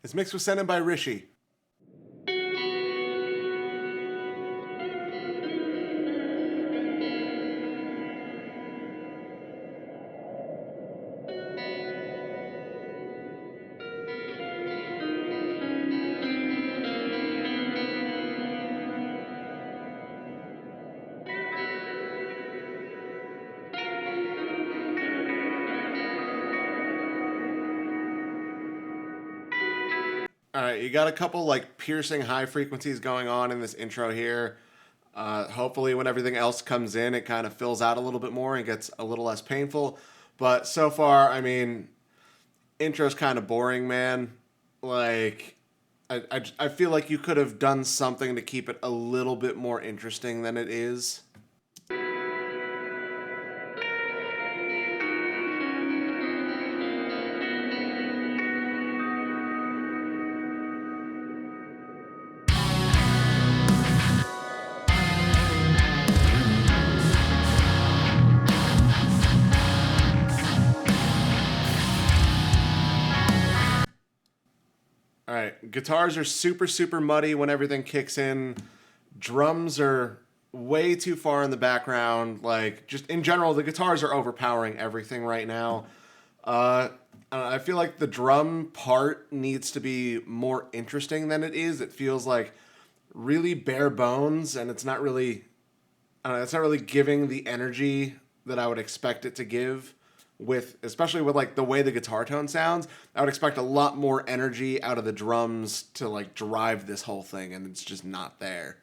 It's mixed with sent in by Rishi. All right, you got a couple like piercing high frequencies going on in this intro here. Hopefully, when everything else comes in, it kind of fills out a little bit more and gets a little less painful. But so far, I mean, intro's kind of boring, man. Like, I feel like you could have done something to keep it a little bit more interesting than it is. All right, guitars are super, super muddy when everything kicks in. Drums are way too far in the background. Like, just in general, the guitars are overpowering everything right now. I feel like the drum part needs to be more interesting than it is. It feels like really bare bones, and it's not really, I don't know, it's not really giving the energy that I would expect it to give. With especially with like the way the guitar tone sounds, I would expect a lot more energy out of the drums to like drive this whole thing, and it's just not there.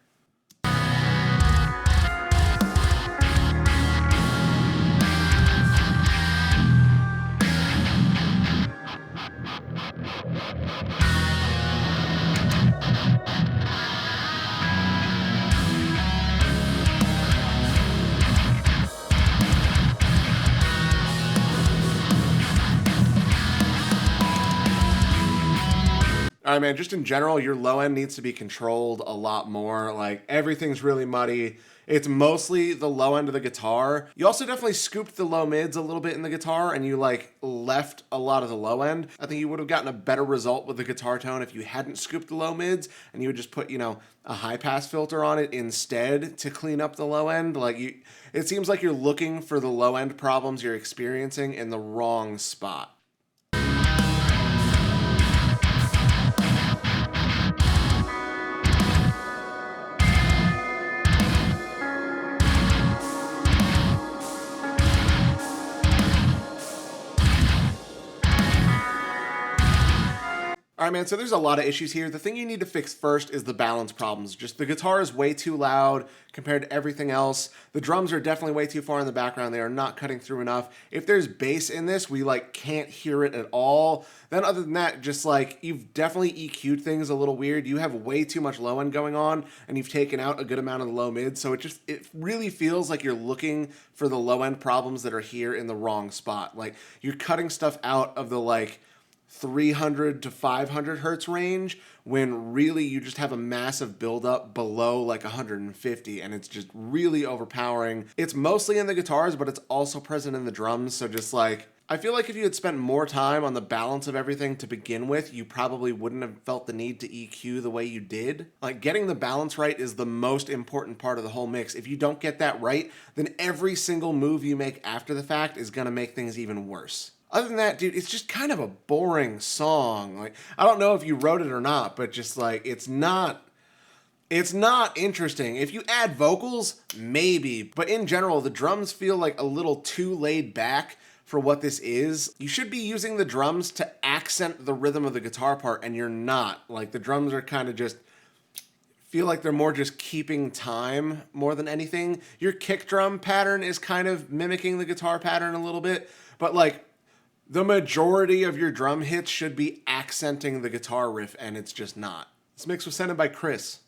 All right, man, just in general, your low end needs to be controlled a lot more. Like, everything's really muddy. It's mostly the low end of the guitar. You also definitely scooped the low mids a little bit in the guitar, and you, like, left a lot of the low end. I think you would have gotten a better result with the guitar tone if you hadn't scooped the low mids, and you would just put, a high pass filter on it instead to clean up the low end. It seems like you're looking for the low end problems you're experiencing in the wrong spot. All right, man, so there's a lot of issues here. The thing you need to fix first is the balance problems. Just the guitar is way too loud compared to everything else. The drums are definitely way too far in the background. They are not cutting through enough. If there's bass in this, we can't hear it at all. Then other than that, just you've definitely EQ'd things a little weird. You have way too much low end going on, and you've taken out a good amount of the low mid. So it really feels like you're looking for the low end problems that are here in the wrong spot. Like, you're cutting stuff out of the 300 to 500 hertz range when really you just have a massive buildup below 150, and it's just really overpowering. It's mostly in the guitars, but it's also present in the drums. So I feel like if you had spent more time on the balance of everything to begin with, you probably wouldn't have felt the need to EQ the way you did. Getting the balance right is the most important part of the whole mix. If you don't get that right, then every single move you make after the fact is gonna make things even worse. Other than that, dude, it's just kind of a boring song. I don't know if you wrote it or not, but just it's not interesting. If you add vocals, maybe, but in general, the drums feel a little too laid back for what this is. You should be using the drums to accent the rhythm of the guitar part, and you're not. The drums are kind of just feel like they're more just keeping time more than anything. Your kick drum pattern is kind of mimicking the guitar pattern a little bit, but the majority of your drum hits should be accenting the guitar riff, and it's just not. This mix was sent in by Chris.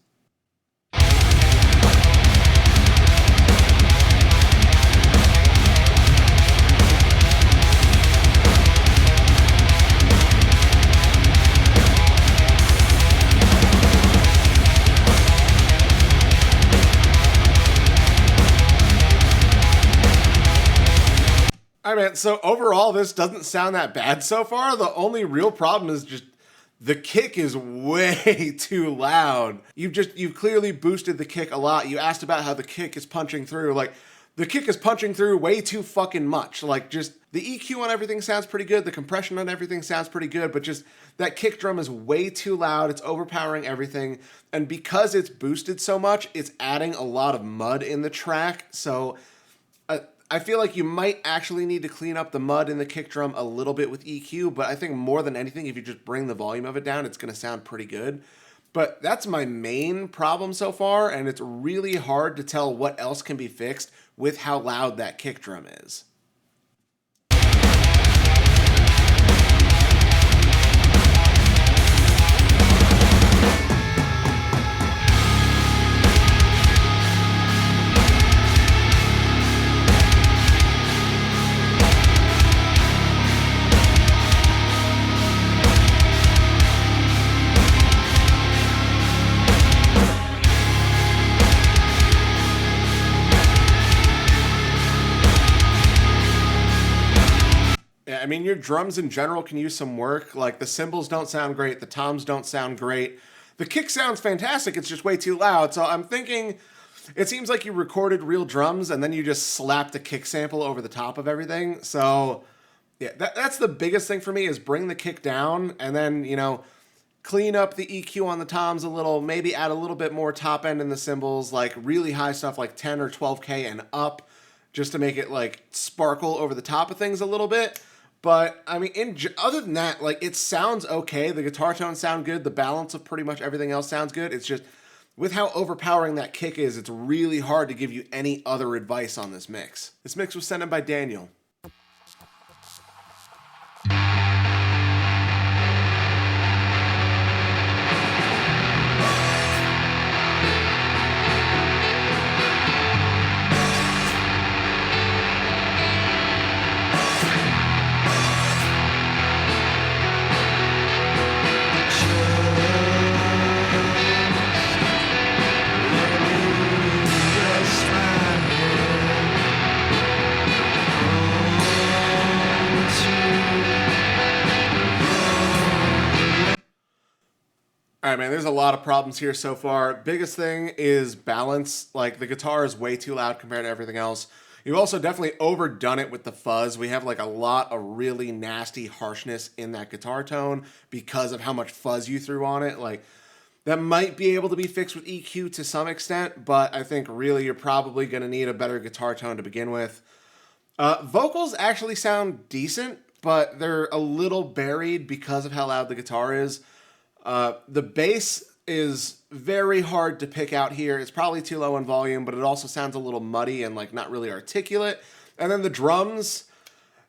All right, man, so overall, this doesn't sound that bad so far. The only real problem is just the kick is way too loud. You've clearly boosted the kick a lot. You asked about how the kick is punching through. Like, the kick is punching through way too fucking much. Like, just the EQ on everything sounds pretty good. The compression on everything sounds pretty good, but just that kick drum is way too loud. It's overpowering everything. And because it's boosted so much, it's adding a lot of mud in the track. So I feel like you might actually need to clean up the mud in the kick drum a little bit with EQ, but I think more than anything, if you just bring the volume of it down, it's going to sound pretty good. But that's my main problem so far, and it's really hard to tell what else can be fixed with how loud that kick drum is. I mean, your drums in general can use some work. Like, the cymbals don't sound great. The toms don't sound great. The kick sounds fantastic. It's just way too loud. So I'm thinking, it seems like you recorded real drums and then you just slapped a kick sample over the top of everything. So yeah, that's the biggest thing for me, is bring the kick down and then, clean up the EQ on the toms a little, maybe add a little bit more top end in the cymbals, like really high stuff like 10 or 12K and up, just to make it like sparkle over the top of things a little bit. But I mean, other than that, like, it sounds okay. The guitar tones sound good. The balance of pretty much everything else sounds good. It's just, with how overpowering that kick is, it's really hard to give you any other advice on this mix. This mix was sent in by Daniel. All right, man, there's a lot of problems here so far. Biggest thing is balance. Like, the guitar is way too loud compared to everything else. You've also definitely overdone it with the fuzz. We have like a lot of really nasty harshness in that guitar tone because of how much fuzz you threw on it. Like, that might be able to be fixed with EQ to some extent, but I think really you're probably going to need a better guitar tone to begin with. Vocals actually sound decent, but they're a little buried because of how loud the guitar is. The bass is very hard to pick out here. It's probably too low in volume, but it also sounds a little muddy and like not really articulate. And then the drums,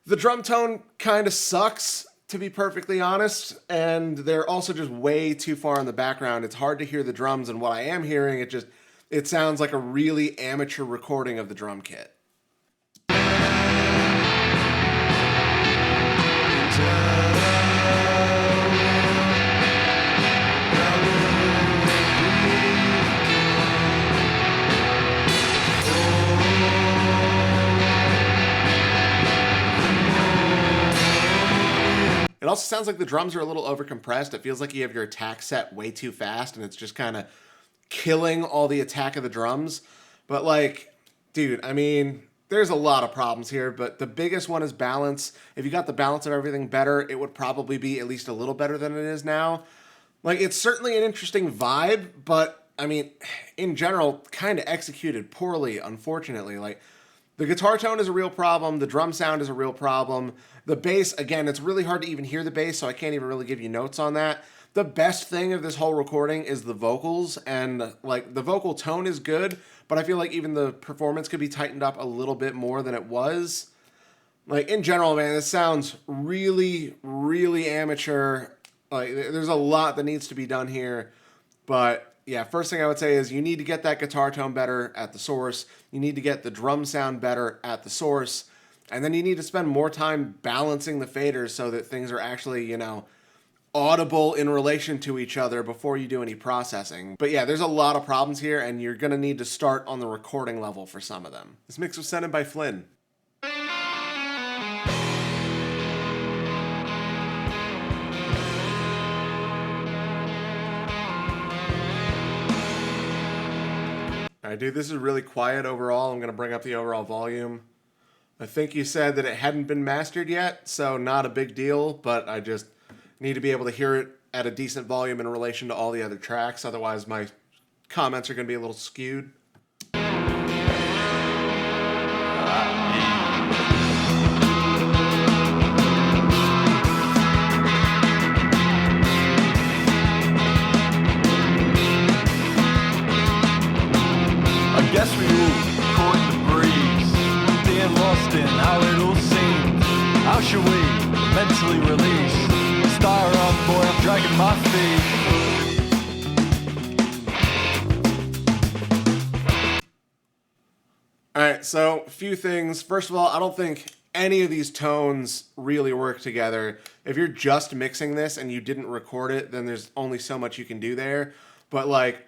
the drum tone kind of sucks, to be perfectly honest, and they're also just way too far in the background. It's hard to hear the drums, and what I am hearing, it sounds like a really amateur recording of the drum kit. It also sounds like the drums are a little overcompressed. It feels like you have your attack set way too fast and it's just kind of killing all the attack of the drums. But like, dude, I mean, there's a lot of problems here, but the biggest one is balance. If you got the balance of everything better, it would probably be at least a little better than it is now. Like, it's certainly an interesting vibe, but I mean, in general, kind of executed poorly, unfortunately. Like, the guitar tone is a real problem. The drum sound is a real problem. The bass, again, it's really hard to even hear the bass, so I can't even really give you notes on that. The best thing of this whole recording is the vocals, and like, the vocal tone is good, but I feel like even the performance could be tightened up a little bit more than it was. Like, in general, man, this sounds really, really amateur. Like, there's a lot that needs to be done here, but yeah, first thing I would say is you need to get that guitar tone better at the source. You need to get the drum sound better at the source. And then you need to spend more time balancing the faders so that things are actually, audible in relation to each other before you do any processing. But yeah, there's a lot of problems here, and you're going to need to start on the recording level for some of them. This mix was sent in by Flynn. All right, dude, this is really quiet overall. I'm going to bring up the overall volume. I think you said that it hadn't been mastered yet, so not a big deal, but I just need to be able to hear it at a decent volume in relation to all the other tracks. Otherwise, my comments are going to be a little skewed. Guess we all caught the breeze, being lost in how it all seemed. How should we mentally release? Star up, boy, I'm dragging my feet. Alright, so a few things. First of all, I don't think any of these tones really work together. If you're just mixing this and you didn't record it, then there's only so much you can do there. But like,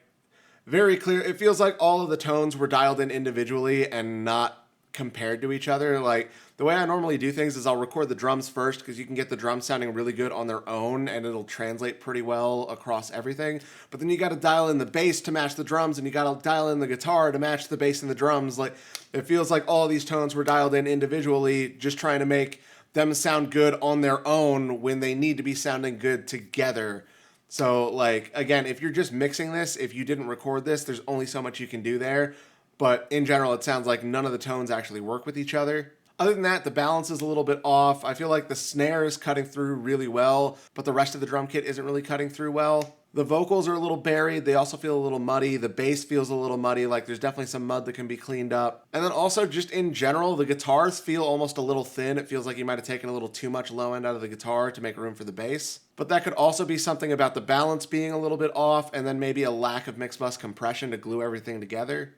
very clear. It feels like all of the tones were dialed in individually and not compared to each other. Like, the way I normally do things is I'll record the drums first because you can get the drums sounding really good on their own and it'll translate pretty well across everything. But then you got to dial in the bass to match the drums and you got to dial in the guitar to match the bass and the drums. Like, it feels like all these tones were dialed in individually, just trying to make them sound good on their own when they need to be sounding good together. So, like, again, if you're just mixing this, if you didn't record this, there's only so much you can do there. But in general, it sounds like none of the tones actually work with each other. Other than that, the balance is a little bit off. I feel like the snare is cutting through really well, but the rest of the drum kit isn't really cutting through well. The vocals are a little buried. They also feel a little muddy. The bass feels a little muddy. Like, there's definitely some mud that can be cleaned up. And then also, just in general, the guitars feel almost a little thin. It feels like you might have taken a little too much low end out of the guitar to make room for the bass. But that could also be something about the balance being a little bit off, and then maybe a lack of mix bus compression to glue everything together.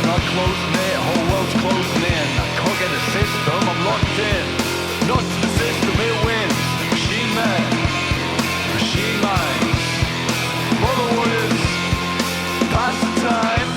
Not closing it, whole world's closing in. I can't get the system, I'm locked in. Not to the system, it wins. Machine man, machine minds. Mother waters, pass the time.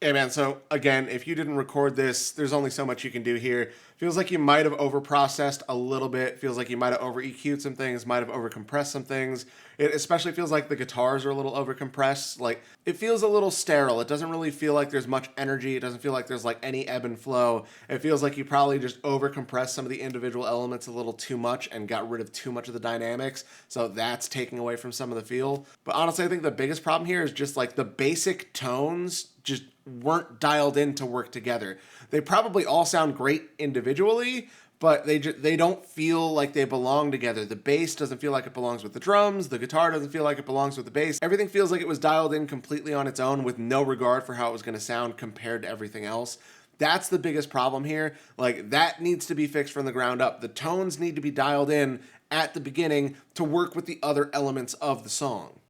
Hey man, so again, if you didn't record this, there's only so much you can do here. Feels like you might have overprocessed a little bit. Feels like you might have over EQ'd some things, might have overcompressed some things. It especially feels like the guitars are a little overcompressed. Like, it feels a little sterile. It doesn't really feel like there's much energy. It doesn't feel like there's like any ebb and flow. It feels like you probably just overcompressed some of the individual elements a little too much and got rid of too much of the dynamics. So that's taking away from some of the feel. But honestly, I think the biggest problem here is just like the basic tones just weren't dialed in to work together. They probably all sound great individually, but they don't feel like they belong together. The bass doesn't feel like it belongs with the drums. The guitar doesn't feel like it belongs with the bass. Everything feels like it was dialed in completely on its own with no regard for how it was going to sound compared to everything else. That's the biggest problem here. Like, that needs to be fixed from the ground up. The tones need to be dialed in at the beginning to work with the other elements of the song.